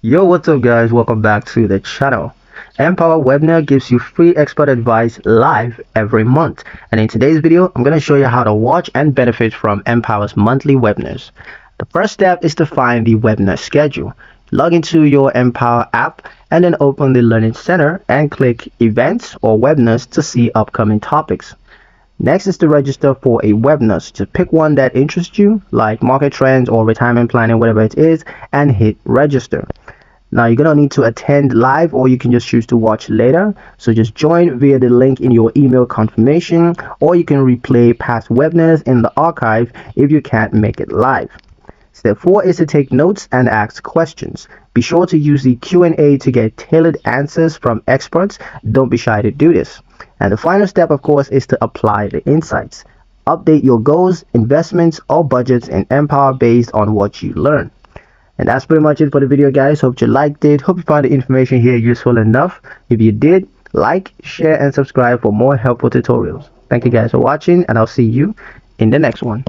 Yo, what's up guys? Welcome back to the channel. Empower Webinar gives you free expert advice live every month. And in today's video, I'm going to show you how to watch and benefit from Empower's monthly webinars. The first step is to find the webinar schedule. Log into your Empower app and then open the Learning Center and click Events or Webinars to see upcoming topics. Next is to register for a webinar. So just pick one that interests you, like market trends or retirement planning, whatever it is, and hit register. Now you're gonna need to attend live, or you can just choose to watch later. So just join via the link in your email confirmation, or you can replay past webinars in the archive if you can't make it live. Step 4 is to take notes and ask questions. Be sure to use the Q&A to get tailored answers from experts. Don't be shy to do this. And the final step, of course, is to apply the insights. Update your goals, investments, or budgets in Empower based on what you learn. And that's pretty much it for the video, guys. Hope you liked it. Hope you found the information here useful enough. If you did, like, share, and subscribe for more helpful tutorials. Thank you guys for watching, and I'll see you in the next one.